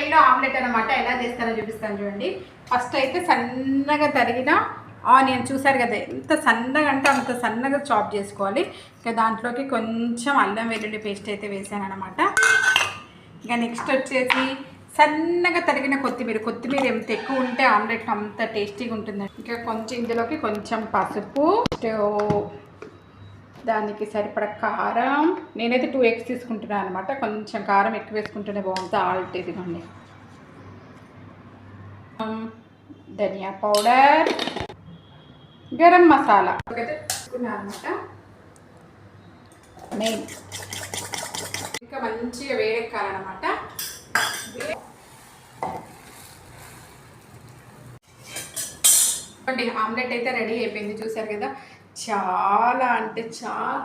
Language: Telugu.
స్టైల్లో ఆమ్లెట్ అనమాట. ఎలా చేస్తారో చూపిస్తాను చూడండి. ఫస్ట్ అయితే సన్నగా తరిగిన ఆనియన్ చూసారు కదా, ఎంత సన్నగా అంటే అంత సన్నగా చాప్ చేసుకోవాలి. ఇంకా దాంట్లోకి కొంచెం అల్లం వెల్లుల్లి పేస్ట్ అయితే వేసాను అనమాట. ఇంకా నెక్స్ట్ వచ్చేసి సన్నగా తరిగిన కొత్తిమీర ఎంత ఎక్కువ ఉంటే ఆమ్లెట్ అంత టేస్టీగా ఉంటుంది. ఇంకా కొంచెం ఇందులోకి కొంచెం పసుపు, దానికి సరిపడ కారం, నేనైతే 2 eggs తీసుకుంటున్నాను అనమాట. కొంచెం కారం ఎక్కువ వేసుకుంటేనే బాగుంటుంది. ఆల్ట్ ఇదిగోండి, ధనియా పౌడర్, గరం మసాలా అయితే తీసుకున్నాను అనమాట. మెయిన్ ఇంకా మంచిగా వేడెక్కాలన్నమాట. ఆమ్లెట్ అయితే రెడీ అయిపోయింది, చూసారు కదా. చాలా అంటే చాలా